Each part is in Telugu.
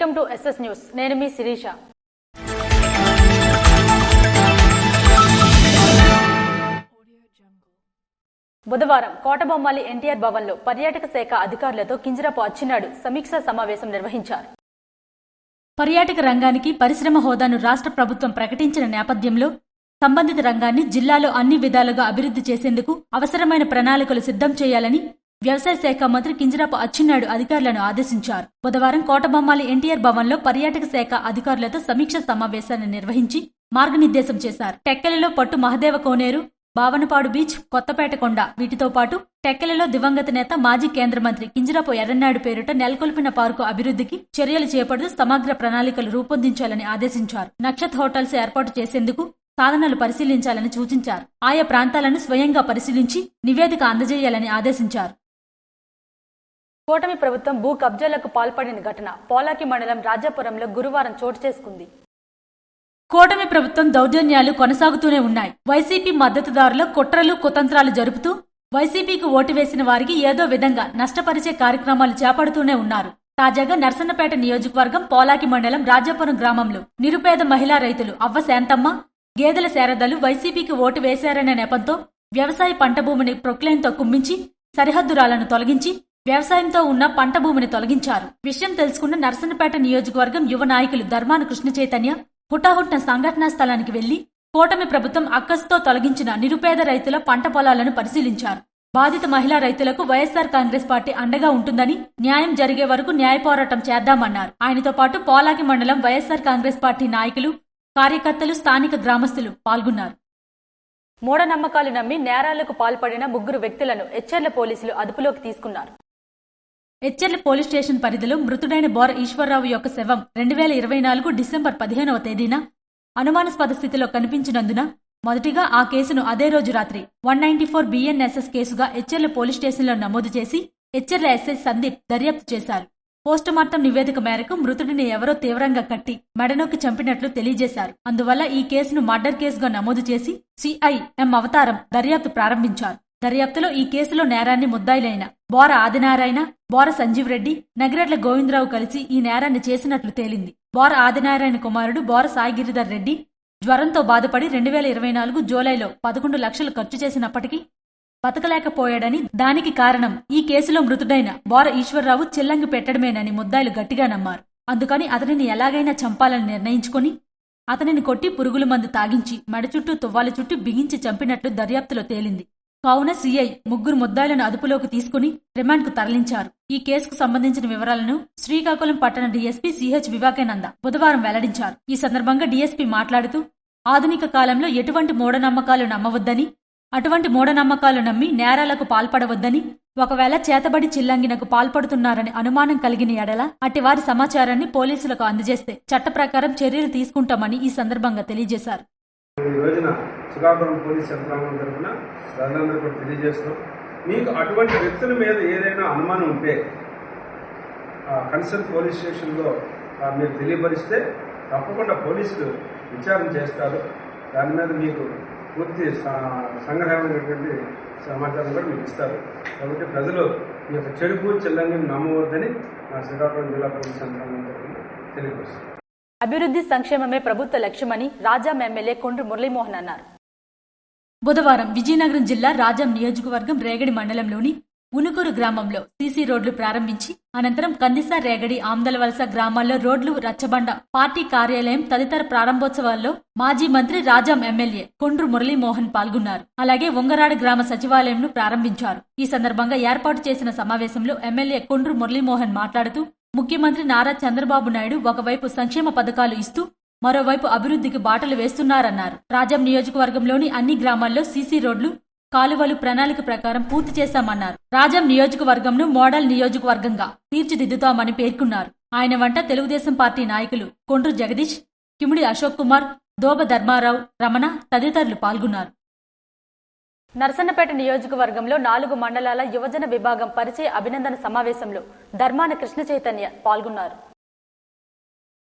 Welcome to SS news. నేను మీ శిరీష. బుధవారం కోటబొమ్మాలి ఎన్టీఆర్ భవన్లో పర్యాటక శాఖ అధికారులతో కింజరాపు అచ్చెన్నాయుడు సమీక్షా సమావేశం నిర్వహించారు. పర్యాటక రంగానికి పరిశ్రమ హోదాను రాష్ట్ర ప్రభుత్వం ప్రకటించిన నేపథ్యంలో సంబంధిత రంగాన్ని జిల్లాలో అన్ని విధాలుగా అభివృద్ధి చేసేందుకు అవసరమైన ప్రణాళికలు సిద్ధం చేయాలని వ్యవసాయ శాఖ మంత్రి కింజరాపు అచ్చెన్నాయుడు అధికారులను ఆదేశించారు. బుధవారం కోటబొమ్మాలి ఎన్టీఆర్ భవన్లో పర్యాటక శాఖ అధికారులతో సమీక్ష సమావేశాన్ని నిర్వహించి మార్గనిర్దేశం చేశారు. టెక్కెలలో పట్టు మహదేవ కోనేరు, బావనపాడు బీచ్, కొత్తపేట కొండ వీటితో పాటు టెక్కెలలో దివంగత నేత మాజీ కేంద్ర మంత్రి కింజరాపు ఎర్రన్నాయుడు పేరిట నెలకొల్పిన పార్కు అభివృద్ధికి చర్యలు చేపడుతూ సమగ్ర ప్రణాళికలు రూపొందించాలని ఆదేశించారు. నక్షత్ హోటల్స్ ఏర్పాటు చేసేందుకు సాధనాలు పరిశీలించాలని సూచించారు. ఆయా ప్రాంతాలను స్వయంగా పరిశీలించి నివేదిక అందజేయాలని ఆదేశించారు. కూటమి ప్రభుత్వం భూ కబ్జాలకు పాల్పడిన ఘటన పోలాకి మండలం రాజాపురంలో గురువారం చోటు చేసుకుంది. కూటమి ప్రభుత్వం దౌర్జన్యాలు కొనసాగుతూనే ఉన్నాయి. వైసీపీ మద్దతుదారుల కుట్రలు కుతంత్రాలు జరుపుతూ వైసీపీకి ఓటు వేసిన వారికి ఏదో విధంగా నష్టపరిచే కార్యక్రమాలు చేపడుతూనే ఉన్నారు. తాజాగా నర్సన్నపేట నియోజకవర్గం పోలాకి మండలం రాజాపురం గ్రామంలో నిరుపేద మహిళా రైతులు అవ్వ శాంతమ్మ, గేదెల శారదలు వైసీపీకి ఓటు వేశారనే నెపంతో వ్యవసాయ పంట భూమిని ప్రొక్లైన్తో కుమ్మించి సరిహద్దురాలను తొలగించి వ్యవసాయంతో ఉన్న పంట భూమిని తొలగించారు. విషయం తెలుసుకున్న నర్సన్నపేట నియోజకవర్గం యువ నాయకులు ధర్మాన కృష్ణ చైతన్య హుటాహుట్న సంఘటనా స్థలానికి వెళ్లి కూటమి ప్రభుత్వం అక్కసుతో తొలగించిన నిరుపేద రైతుల పంట పొలాలను పరిశీలించారు. బాధిత మహిళా రైతులకు వైఎస్సార్ కాంగ్రెస్ పార్టీ అండగా ఉంటుందని, న్యాయం జరిగే వరకు న్యాయ పోరాటం చేద్దామన్నారు. ఆయనతో పాటు పోలాకి మండలం వైఎస్సార్ కాంగ్రెస్ పార్టీ నాయకులు, కార్యకర్తలు, స్థానిక గ్రామస్తులు పాల్గొన్నారు. మూఢనమ్మకాలు నమ్మి నేరాలకు పాల్పడిన 3 వ్యక్తులను ఎచ్చెర్ల పోలీసులు అదుపులోకి తీసుకున్నారు. ఎచ్చెర్ల పోలీస్ స్టేషన్ పరిధిలో మృతుడైన బోర ఈశ్వరరావు యొక్క శవం 2024 డిసెంబర్ 15వ తేదీన అనుమానాస్పద స్థితిలో కనిపించినందున మొదటిగా ఆ కేసును అదే రోజు రాత్రి 194 BNSS కేసుగా ఎచ్చెర్ల పోలీస్ స్టేషన్లో నమోదు చేసి ఎచ్చెర్ల ఎస్ఐ సందీప్ దర్యాప్తు చేశారు. పోస్టుమార్టం నివేదిక మేరకు మృతుడిని ఎవరో తీవ్రంగా కట్టి మెడనొక్కి చంపినట్లు తెలియజేశారు. అందువల్ల ఈ కేసును మర్డర్ కేసుగా నమోదు చేసి సిఐ ఎం అవతారం దర్యాప్తు ప్రారంభించారు. దర్యాప్తులో ఈ కేసులో నేరాన్ని ముద్దాయిలైన బోర ఆదినారాయణ, బోర సంజీవ్ రెడ్డి, నగిరెడ్ల గోవిందరావు కలిసి ఈ నేరాన్ని చేసినట్లు తేలింది. బోర ఆదినారాయణ కుమారుడు బోర సాయిగిరిధర్ రెడ్డి జ్వరంతో బాధపడి 2024 జూలైలో 11 లక్షలు ఖర్చు చేసినప్పటికీ బతకలేకపోయాడని, దానికి కారణం ఈ కేసులో మృతుడైన బోర ఈశ్వరరావు చిల్లంగి పెట్టడమేనని ముద్దాయిలు గట్టిగా నమ్మారు. అందుకని అతనిని ఎలాగైనా చంపాలని నిర్ణయించుకుని అతనిని కొట్టి పురుగుల మందు తాగించి మెడ చుట్టూ తువ్వాలు చుట్టూ బిగించి చంపినట్లు దర్యాప్తులో తేలింది. కావున సిఐ 3 ముద్దాయిలను అదుపులోకి తీసుకుని రిమాండ్కు తరలించారు. ఈ కేసుకు సంబంధించిన వివరాలను శ్రీకాకుళం పట్టణ డీఎస్పీ సిహెచ్ వివేకానంద బుధవారం వెల్లడించారు. ఈ సందర్భంగా డీఎస్పీ మాట్లాడుతూ ఆధునిక కాలంలో ఎటువంటి మూఢనమ్మకాలు నమ్మవద్దని, అటువంటి మూఢనమ్మకాలు నమ్మి నేరాలకు పాల్పడవద్దని, ఒకవేళ చేతబడి చిల్లంగినకు పాల్పడుతున్నారని అనుమానం కలిగిన ఎడల అటివారి సమాచారాన్ని పోలీసులకు అందజేస్తే చట్ట ప్రకారం చర్యలు తీసుకుంటామని ఈ సందర్భంగా తెలియజేశారు. ఈ రోజున శ్రీకాకుళం పోలీస్ యంత్రాంగం తరఫున ప్రజలందరూ కూడా తెలియజేస్తున్నాం. మీకు అటువంటి వ్యక్తుల మీద ఏదైనా అనుమానం ఉంటే కన్సర్న్ పోలీస్ స్టేషన్లో మీరు తెలియపరిస్తే తప్పకుండా పోలీసులు విచారణ చేస్తారు. దాని మీద మీకు పూర్తి సంగ్రహమైనటువంటి సమాచారం కూడా మీకు ఇస్తారు. కాబట్టి ప్రజలు ఈ యొక్క చెడుపు చిల్లంగిని నమ్మవద్దని శ్రీకాకుళం జిల్లా పోలీస్ యంత్రాంగం తరఫున తెలియపరుస్తారు. అభివృద్ధి సంక్షేమమే ప్రభుత్వ లక్ష్యమని రాజాం ఎమ్మెల్యే కొండ్రు మురళీమోహన్ అన్నారు. బుధవారం విజయనగరం జిల్లా రాజాం నియోజకవర్గం రేగడి మండలంలోని ఉనుకూరు గ్రామంలో సీసీ రోడ్లు ప్రారంభించి అనంతరం కందిస, రేగడి, ఆమ్దలవలస గ్రామాల్లో రోడ్లు, రచ్చబండ, పార్టీ కార్యాలయం తదితర ప్రారంభోత్సవాల్లో మాజీ మంత్రి రాజాం ఎమ్మెల్యే కొండ్రు మురళీమోహన్ పాల్గొన్నారు. అలాగే ఉంగరాడు గ్రామ సచివాలయంను ప్రారంభించారు. ఈ సందర్భంగా ఏర్పాటు చేసిన సమావేశంలో ఎమ్మెల్యే కొండ్రు మురళీమోహన్ మాట్లాడుతూ ముఖ్యమంత్రి నారా చంద్రబాబు నాయుడు ఒకవైపు సంక్షేమ పథకాలు ఇస్తూ మరోవైపు అభివృద్ధికి బాటలు వేస్తున్నారన్నారు. రాజాం నియోజకవర్గంలోని అన్ని గ్రామాల్లో సీసీ రోడ్లు, కాలువలు ప్రణాళిక ప్రకారం పూర్తి చేశామన్నారు. రాజాం నియోజకవర్గంను మోడల్ నియోజకవర్గంగా తీర్చిదిద్దుతామని పేర్కొన్నారు. ఆయన వెంట తెలుగుదేశం పార్టీ నాయకులు కొండ్రు జగదీష్, కిమిడి అశోక్ కుమార్, దోబ ధర్మారావు, రమణ తదితరులు పాల్గొన్నారు. నర్సన్నపేట నియోజకవర్గంలో 4 మండలాల యువజన విభాగం పరిచయ అభినందన సమావేశంలో ధర్మాన కృష్ణ చైతన్య పాల్గొన్నారు.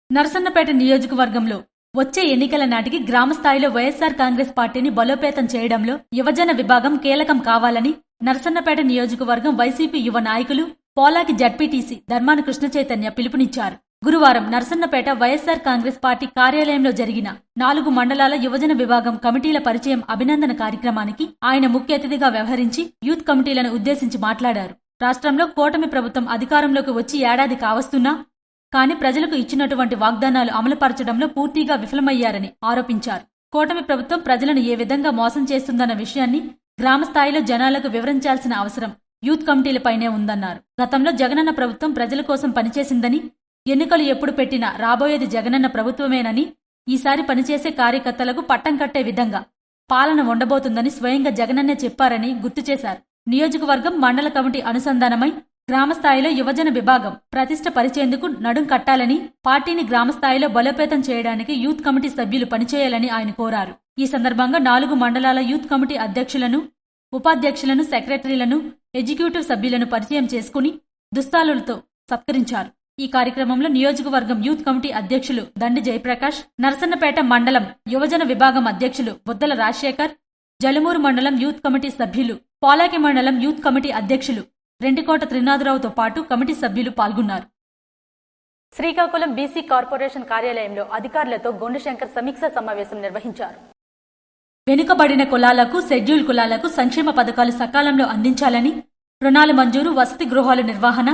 నర్సన్నపేట నియోజకవర్గంలో వచ్చే ఎన్నికల నాటికి గ్రామస్థాయిలో వైఎస్సార్ కాంగ్రెస్ పార్టీని బలోపేతం చేయడంలో యువజన విభాగం కీలకం కావాలని నర్సన్నపేట నియోజకవర్గం వైసీపీ యువ నాయకులు పోలాకి జడ్పీటీసీ ధర్మాన కృష్ణ చైతన్య పిలుపునిచ్చారు. గురువారం నర్సన్నపేట వైఎస్సార్ కాంగ్రెస్ పార్టీ కార్యాలయంలో జరిగిన 4 మండలాల యువజన విభాగం కమిటీల పరిచయం అభినందన కార్యక్రమానికి ఆయన ముఖ్య అతిథిగా వ్యవహరించి యూత్ కమిటీలను ఉద్దేశించి మాట్లాడారు. రాష్ట్రంలో కూటమి ప్రభుత్వం అధికారంలోకి వచ్చి ఏడాది కావస్తున్నా కానీ ప్రజలకు ఇచ్చినటువంటి వాగ్దానాలు అమలుపరచడంలో పూర్తిగా విఫలమయ్యారని ఆరోపించారు. కూటమి ప్రభుత్వం ప్రజలను ఏ విధంగా మోసం చేస్తుందన్న విషయాన్ని గ్రామస్థాయిలో జనాలకు వివరించాల్సిన అవసరం యూత్ కమిటీలపైనే ఉందన్నారు. గతంలో జగనన్న ప్రభుత్వం ప్రజల కోసం పనిచేసిందని, ఎన్నికలు ఎప్పుడు పెట్టినా రాబోయేది జగనన్న ప్రభుత్వమేనని, ఈసారి పనిచేసే కార్యకర్తలకు పట్టం కట్టే విధంగా పాలన ఉండబోతుందని స్వయంగా జగనన్నే చెప్పారని గుర్తు చేశారు. నియోజకవర్గం మండల కమిటీ అనుసంధానమై గ్రామస్థాయిలో యువజన విభాగం ప్రతిష్ట పరిచేందుకు నడుం కట్టాలని, పార్టీని గ్రామస్థాయిలో బలోపేతం చేయడానికి యూత్ కమిటీ సభ్యులు పనిచేయాలని ఆయన కోరారు. ఈ సందర్భంగా 4 మండలాల యూత్ కమిటీ అధ్యక్షులను, ఉపాధ్యక్షులను, సెక్రటరీలను, ఎగ్జిక్యూటివ్ సభ్యులను పరిచయం చేసుకుని దుస్తాలులతో సత్కరించారు. ఈ కార్యక్రమంలో నియోజకవర్గం యూత్ కమిటీ అధ్యక్షులు దండి జయప్రకాష్, నర్సన్నపేట మండలం యువజన విభాగం అధ్యక్షులు బొద్దల రాజశేఖర్, జలుమూరు మండలం యూత్ కమిటీ సభ్యులు, పోలాకి మండలం యూత్ కమిటీ అధ్యక్షులు రెంటికోట త్రినాథరావుతో పాటు కమిటీ సభ్యులు పాల్గొన్నారు. శ్రీకాకుళం బీసీ కార్పొరేషన్ కార్యాలయంలో అధికారులతో గొండుశంకర్ సమీక్షా సమావేశం నిర్వహించారు. వెనుకబడిన కులాలకు, షెడ్యూల్ కులాలకు సంక్షేమ పథకాలు సకాలంలో అందించాలని, రుణాల మంజూరు, వసతి గృహాల నిర్వహణ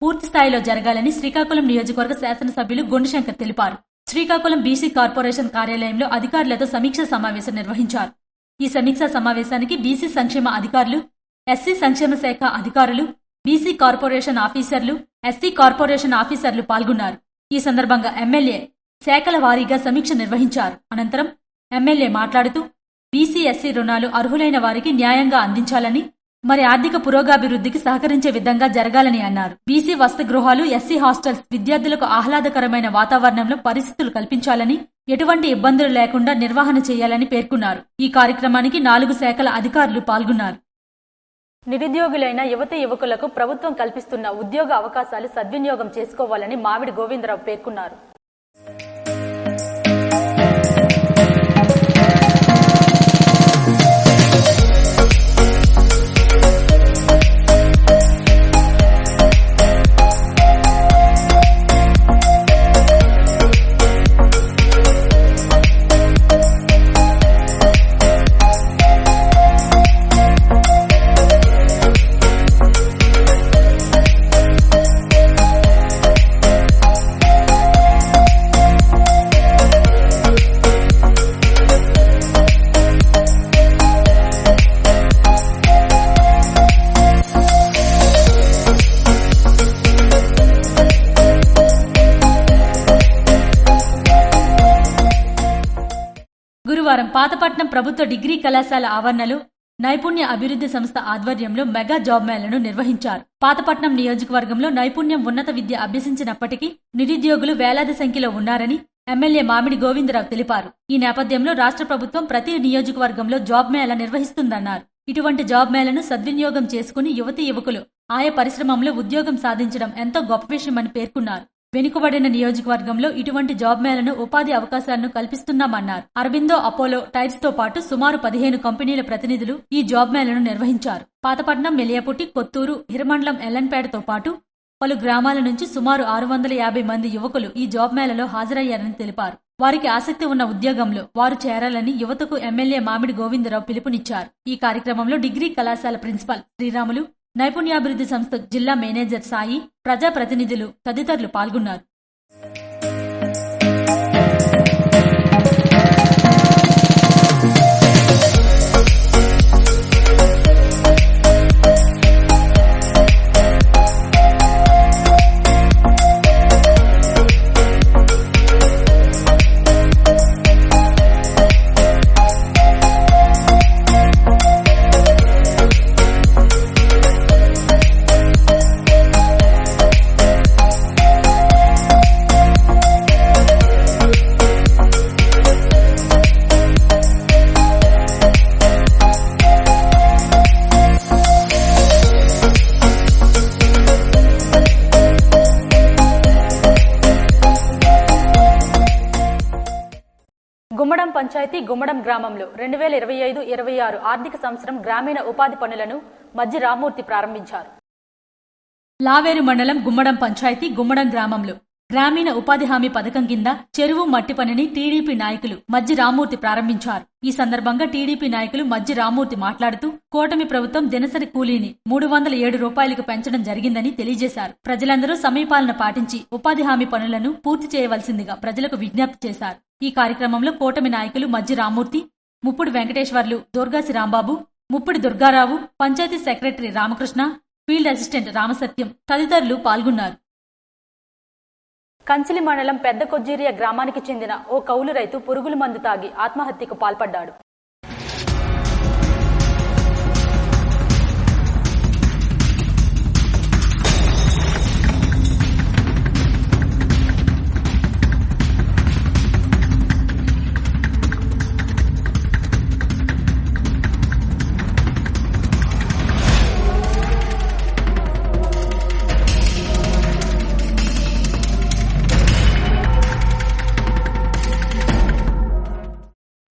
పూర్తిస్థాయిలో జరగాలని శ్రీకాకుళం నియోజకవర్గ శాసనసభ్యులు గొండుశంకర్ తెలిపారు. శ్రీకాకుళం బీసీ కార్పొరేషన్ కార్యాలయంలో అధికారులతో సమీక్షా సమావేశం నిర్వహించారు. ఈ సమీక్షా సమావేశానికి బీసీ సంక్షేమ అధికారులు, ఎస్సీ సంక్షేమ శాఖ అధికారులు, బీసీ కార్పొరేషన్ ఆఫీసర్లు, ఎస్సీ కార్పొరేషన్ ఆఫీసర్లు పాల్గొన్నారు. ఈ సందర్భంగా ఎమ్మెల్యే శాఖల వారీగా సమీక్ష నిర్వహించారు. అనంతరం ఎమ్మెల్యే మాట్లాడుతూ బీసీ, ఎస్సీ రుణాలు అర్హులైన వారికి న్యాయంగా అందించాలని, మరి ఆర్థిక పురోగాభివృద్ధికి సహకరించే విధంగా జరగాలని అన్నారు. బీసీ వసతి గృహాలు, ఎస్సీ హాస్టల్స్ విద్యార్థులకు ఆహ్లాదకరమైన వాతావరణంలో పరిస్థితులు కల్పించాలని, ఎటువంటి ఇబ్బందులు లేకుండా నిర్వహణ చేయాలని పేర్కొన్నారు. ఈ కార్యక్రమానికి 4 శాఖల అధికారులు పాల్గొన్నారు. నిరుద్యోగులైన యువతి యువకులకు ప్రభుత్వం కల్పిస్తున్న ఉద్యోగ అవకాశాలు సద్వినియోగం చేసుకోవాలని మామిడి గోవిందరావు పేర్కొన్నారు. గురువారం పాతపట్నం ప్రభుత్వ డిగ్రీ కళాశాల ఆవరణలో నైపుణ్య అభివృద్ధి సంస్థ ఆధ్వర్యంలో మెగా జాబ్ మేళను నిర్వహించారు. పాతపట్నం నియోజకవర్గంలో నైపుణ్యం ఉన్నత విద్య అభ్యసించినప్పటికీ నిరుద్యోగులు వేలాది సంఖ్యలో ఉన్నారని ఎమ్మెల్యే మామిడి గోవిందరావు తెలిపారు. ఈ నేపథ్యంలో రాష్ట్ర ప్రభుత్వం ప్రతి నియోజకవర్గంలో జాబ్ మేళ నిర్వహిస్తుందన్నారు. ఇటువంటి జాబ్ మేళను సద్వినియోగం చేసుకుని యువతీ యువకులు ఆయా పరిశ్రమల్లో ఉద్యోగం సాధించడం ఎంతో గొప్ప విషయమని పేర్కొన్నారు. వెనుకబడిన నియోజకవర్గంలో ఇటువంటి జాబ్ మేళను ఉపాధి అవకాశాలను కల్పిస్తున్నామన్నారు. అరబిందో, అపోలో టైర్స్ తో పాటు సుమారు 15 కంపెనీల ప్రతినిధులు ఈ జాబ్ మేళను నిర్వహించారు. పాతపట్నం, మెలియాపుట్టి, కొత్తూరు, హిరమండలం, ఎల్లంపేటతో పాటు పలు గ్రామాల నుంచి సుమారు 650 మంది యువకులు ఈ జాబ్ మేళలో హాజరయ్యారని తెలిపారు. వారికి ఆసక్తి ఉన్న ఉద్యోగంలో వారు చేరాలని యువతకు ఎమ్మెల్యే మామిడి గోవిందరావు పిలుపునిచ్చారు. ఈ కార్యక్రమంలో డిగ్రీ కళాశాల ప్రిన్సిపాల్ శ్రీరాములు, నైపుణ్యాభివృద్ధి సంస్థ జిల్లా మేనేజర్ సాయి, ప్రజాప్రతినిధులు తదితరులు పాల్గొన్నారు. గుమ్మడం పంచాయతీ గుమ్మడం గ్రామంలో 2025-26 ఆర్థిక సంవత్సరం గ్రామీణ ఉపాధి పనులను మజ్జి రామ్మూర్తి ప్రారంభించారు. లావేరు మండలం గుమ్మడం పంచాయతీ గుమ్మడం గ్రామంలో గ్రామీణ ఉపాధి హామీ పథకం కింద చెరువు మట్టి పనిని టీడీపీ నాయకులు మజ్జి రామ్మూర్తి ప్రారంభించారు. ఈ సందర్భంగా టీడీపీ నాయకులు మజ్జి రామ్మూర్తి మాట్లాడుతూ కూటమి ప్రభుత్వం దినసరి కూలీని 307 రూపాయలకు పెంచడం జరిగిందని తెలియజేశారు. ప్రజలందరూ సమయపాలన పాటించి ఉపాధి హామీ పనులను పూర్తి చేయవలసిందిగా ప్రజలకు విజ్ఞప్తి చేశారు. ఈ కార్యక్రమంలో కూటమి నాయకులు Majji Rammurthy, Muppudi Venkateswarlu, Durgasi Rambabu, Muppudi Durgarao, panchayati secretary Ramakrishna, field assistant Ramasatyam తదితరులు పాల్గొన్నారు. కంచిలి మండలం పెద్ద కొజ్జీరియా గ్రామానికి చెందిన ఓ కౌలు రైతు పురుగుల మందు తాగి ఆత్మహత్యకు పాల్పడ్డాడు.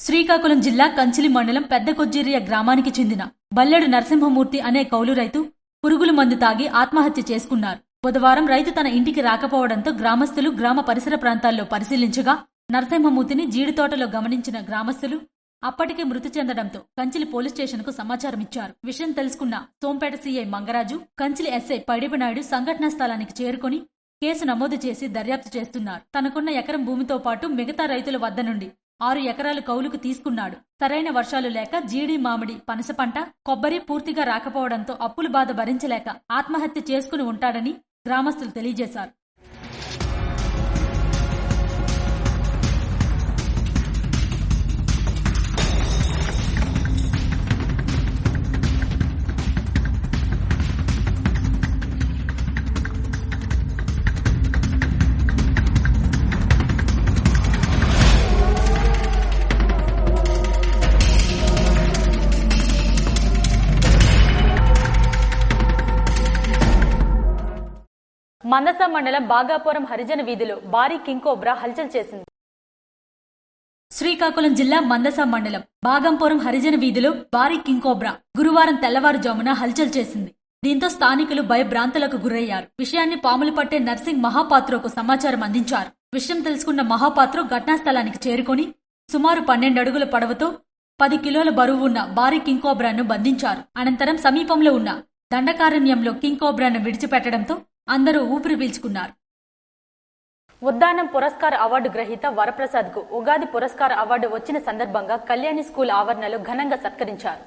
శ్రీకాకుళం జిల్లా కంచిలి మండలం పెద్ద కొజ్జీరియా గ్రామానికి చెందిన బల్లెడు నరసింహమూర్తి అనే కౌలు రైతు పురుగుల మందు తాగి ఆత్మహత్య చేసుకున్నారు. బుధవారం రైతు తన ఇంటికి రాకపోవడంతో గ్రామస్తులు గ్రామ పరిసర ప్రాంతాల్లో పరిశీలించగా నరసింహమూర్తిని జీడితోటలో గమనించిన గ్రామస్తులు అప్పటికే మృతి చెందడంతో కంచిలి పోలీస్ స్టేషన్కు సమాచారం ఇచ్చారు. విషయం తెలుసుకున్న సోంపేట సీఐ మంగరాజు, కంచిలి ఎస్ఐ పడిబనాయుడు సంఘటనా స్థలానికి చేరుకుని కేసు నమోదు చేసి దర్యాప్తు చేస్తున్నారు. తనకున్న ఎకరం భూమితో పాటు మిగతా రైతుల వద్ద నుండి 6 ఎకరాలు కౌలుకు తీసుకున్నాడు. సరైన వర్షాలు లేక జీడి, మామిడి, పనస పంట, కొబ్బరి పూర్తిగా రాకపోవడంతో అప్పుల బాధ భరించలేక ఆత్మహత్య చేసుకుని ఉంటాడని గ్రామస్తులు తెలియజేశారు. మందస మండలం బాగాపురం హరిజన వీధిలో భారీ కింకోబ్రా హల్చల్ చేసింది. శ్రీకాకుళం జిల్లా మందస మండలం బాగంపురం హరిజన వీధిలో భారీ కింకోబ్రా గురువారం తెల్లవారుజామున హల్చల్ చేసింది. దీంతో స్థానికులు భయభ్రాంతులకు గురయ్యారు. విషయాన్ని పాములు పట్టే నర్సింగ్ మహాపాత్రకు సమాచారం అందించారు. విషయం తెలుసుకున్న మహాపాత్ర ఘటనా స్థలానికి చేరుకుని సుమారు 12 అడుగుల పొడవుతో 10 కిలోల బరువు ఉన్న భారీ కింకోబ్రాను బంధించారు. అనంతరం సమీపంలో ఉన్న దండకారణ్యంలో కింకోబ్రాను విడిచిపెట్టడంతో అందరూ ఊపిరి పీల్చుకున్నారు. ఉద్దానం పురస్కార అవార్డు గ్రహీత వరప్రసాద్ కు ఉగాది పురస్కార అవార్డు వచ్చిన సందర్భంగా కళ్యాణి స్కూల్ ఆవరణలో ఘనంగా సత్కరించారు.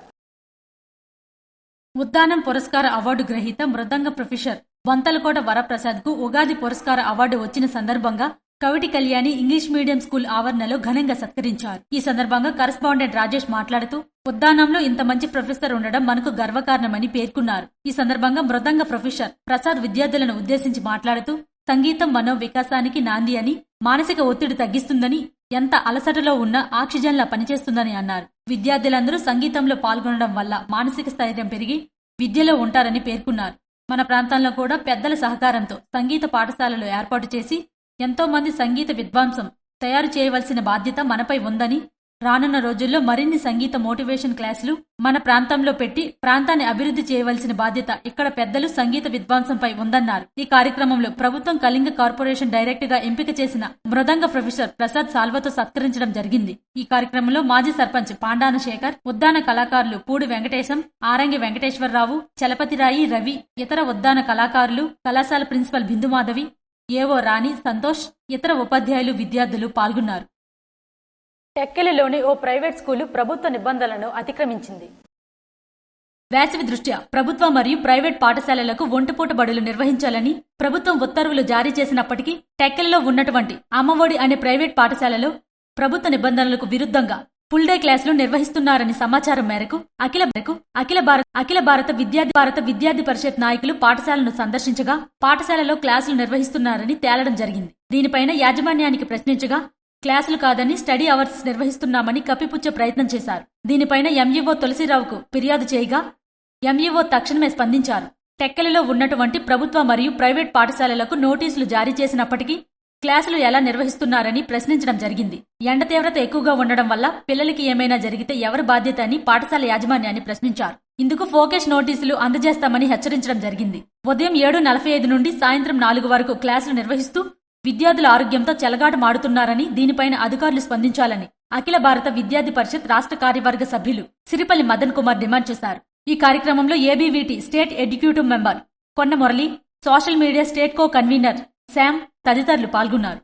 ఉద్దానం పురస్కార అవార్డు గ్రహీత మృదంగ ప్రొఫెసర్ వంతలకోట వరప్రసాద్ కు ఉగాది పురస్కార అవార్డు వచ్చిన సందర్భంగా Kaviti Kalyani English medium school ఆవరణలో ఘనంగా సత్కరించారు. ఈ సందర్భంగా కరెస్పాండెంట్ రాజేష్ మాట్లాడుతూ ఉద్దానంలో ఇంత మంచి ప్రొఫెసర్ ఉండడం మనకు గర్వకారణమని పేర్కొన్నారు. ఈ సందర్భంగా మృదంగ ప్రొఫెసర్ ప్రసాద్ విద్యార్థులను ఉద్దేశించి మాట్లాడుతూ సంగీతం మనో వికాసానికి నాంది అని, మానసిక ఒత్తిడి తగ్గిస్తుందని, ఎంత అలసటలో ఉన్నా ఆక్సిజన్లా పనిచేస్తుందని అన్నారు. విద్యార్థులందరూ సంగీతంలో పాల్గొనడం వల్ల మానసిక స్థైర్యం పెరిగి విద్యలో ఉంటారని పేర్కొన్నారు. మన ప్రాంతంలో కూడా పెద్దల సహకారంతో సంగీత పాఠశాలలు ఏర్పాటు చేసి ఎంతో మంది సంగీత విద్వాంసం తయారు చేయవలసిన బాధ్యత మనపై ఉందని, రానున్న రోజుల్లో మరిన్ని సంగీత మోటివేషన్ క్లాసులు మన ప్రాంతంలో పెట్టి ప్రాంతాన్ని అభివృద్ధి చేయవలసిన బాధ్యత ఇక్కడ పెద్దలు సంగీత విద్వాంసంపై ఉందన్నారు. ఈ కార్యక్రమంలో ప్రభుత్వం కళింగ కార్పొరేషన్ డైరెక్టర్ గా ఎంపిక చేసిన మృదంగ ప్రొఫెసర్ ప్రసాద్ సాల్వతో సత్కరించడం జరిగింది. ఈ కార్యక్రమంలో మాజీ సర్పంచ్ పాండాన శేఖర్, ఉద్దాన కళాకారులు పూడి వెంకటేశం, ఆరంగి వెంకటేశ్వరరావు, చలపతిరాయి రవి, ఇతర ఉద్దాన కళాకారులు, కళాశాల ప్రిన్సిపల్ బిందుమాధవి, ఏవో రాణి, సంతోష్, ఇతర ఉపాధ్యాయులు, విద్యార్థులు పాల్గొన్నారు. టెక్కెలిలోని ఓ ప్రైవేట్ స్కూలు ప్రభుత్వ నిబంధనలను అతిక్రమించింది. వేసవి దృష్ట్యా ప్రభుత్వ మరియు ప్రైవేట్ పాఠశాలలకు ఒంటిపూట బడులు నిర్వహించాలని ప్రభుత్వం ఉత్తర్వులు జారీ చేసినప్పటికీ టెక్కెలిలో ఉన్నటువంటి అమ్మఒడి అనే ప్రైవేట్ పాఠశాలలో ప్రభుత్వ నిబంధనలకు విరుద్ధంగా ఫుల్ డే క్లాసులు నిర్వహిస్తున్నారని సమాచారం మేరకు అఖిల భారత విద్యార్థి పరిషత్ నాయకులు పాఠశాలను సందర్శించగా పాఠశాలలో క్లాసులు నిర్వహిస్తున్నారని తేలడం జరిగింది. దీనిపైన యాజమాన్యానికి ప్రశ్నించగా క్లాసులు కాదని స్టడీ అవర్స్ నిర్వహిస్తున్నామని కప్పిపుచ్చే ప్రయత్నం చేశారు. దీనిపైన ఎంఈఓ తులసిరావుకు ఫిర్యాదు చేయగా ఎంఈఓ తక్షణమే స్పందించారు. టెక్కెలిలో ఉన్నటువంటి ప్రభుత్వ మరియు ప్రైవేట్ పాఠశాలలకు నోటీసులు జారీ చేసినప్పటికీ క్లాసులు ఎలా నిర్వహిస్తున్నారని ప్రశ్నించడం జరిగింది. ఎండ తీవ్రత ఎక్కువగా ఉండడం వల్ల పిల్లలకి ఏమైనా జరిగితే ఎవరి బాధ్యత అని పాఠశాల యాజమాన్యాన్ని ప్రశ్నించారు. ఇందుకు ఫోకేష్ నోటీసులు అందజేస్తామని హెచ్చరించడం జరిగింది. ఉదయం 7:45 నుండి సాయంత్రం 4 వరకు క్లాసులు నిర్వహిస్తూ విద్యార్థుల ఆరోగ్యంతో చెలగాటమాడుతున్నారని, దీనిపైన అధికారులు స్పందించాలని అఖిల భారత విద్యార్థి పరిషత్ రాష్ట్ర కార్యవర్గ సభ్యులు సిరిపల్లి మదన్ కుమార్ డిమాండ్ చేశారు. ఈ కార్యక్రమంలో ఏబీవీటీ స్టేట్ ఎగ్జిక్యూటివ్ మెంబర్ కొండ Murali, social media state co convener Sam తదితరులు పాల్గొన్నారు.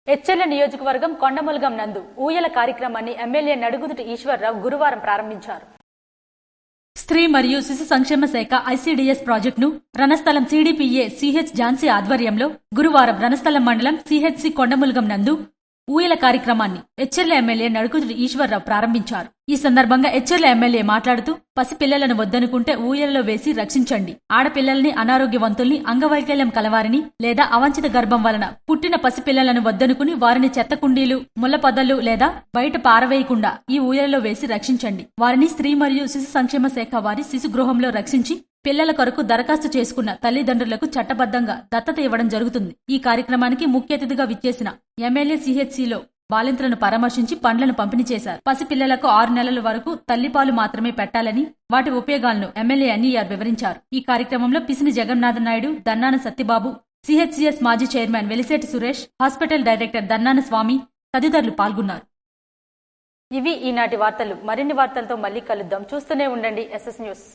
ఎచ్చెర్ల నియోజకవర్గం కొండములగం నందు ఊయల కార్యక్రమాన్ని ఎమ్మెల్యే నడుగుదుటి ఈశ్వర్రావు గురువారం ప్రారంభించారు. స్త్రీ మరియు శిశు సంక్షేమ శాఖ ఐసీడీఎస్ ప్రాజెక్టును రణస్థలం సీడీపీఏ సిహెచ్ ఝాన్సీ ఆధ్వర్యంలో గురువారం రణస్థలం మండలం సిహెచ్సి కొండములగం నందు ఊయల కార్యక్రమాన్ని ఎచ్చెర్ల ఎమ్మెల్యే నడుగుదుటి ఈశ్వర్రావు ప్రారంభించారు. ఈ సందర్భంగా ఎచ్చెర్ల ఎమ్మెల్యే మాట్లాడుతూ పసిపిల్లలను వద్దనుకుంటే ఊయలలో వేసి రక్షించండి. ఆడపిల్లల్ని, అనారోగ్యవంతుల్ని, అంగవైకల్యం కలవారిని లేదా అవంచిత గర్భం వలన పుట్టిన పసిపిల్లలను వద్దనుకుని వారిని చెత్త కుండీలు, ముళ్లపొదలు లేదా బయట పారవేయకుండా ఈ ఊయలలో వేసి రక్షించండి. వారిని స్త్రీ మరియు శిశు సంక్షేమ శాఖ వారి శిశు గృహంలో రక్షించి పిల్లల కొరకు దరఖాస్తు చేసుకున్న తల్లిదండ్రులకు చట్టబద్దంగా దత్తత ఇవ్వడం జరుగుతుంది. ఈ కార్యక్రమానికి ముఖ్య అతిథిగా విచ్చేసిన ఎమ్మెల్యే సిహెచ్సిలో బాలింతలను పరామర్శించి పండ్లను పంపిణీ చేశారు. పసిపిల్లలకు 6 నెలల వరకు తల్లిపాలు మాత్రమే పెట్టాలని, వాటి ఉపయోగాలను ఎమ్మెల్యే ఎన్ఈఆర్ వివరించారు. ఈ కార్యక్రమంలో పిసిని జగన్నాథ నాయుడు, దన్నాన సత్యబాబు, సిహెచ్సిఎస్ మాజీ chairman Veliseti Suresh, hospital director Dannana Swamy తదితరులు పాల్గొన్నారు. ఇవి ఈనాటి వార్తలు. మరిన్ని వార్తలతో మళ్ళీ కలుద్దాం. చూస్తూనే ఉండండి SS న్యూస్.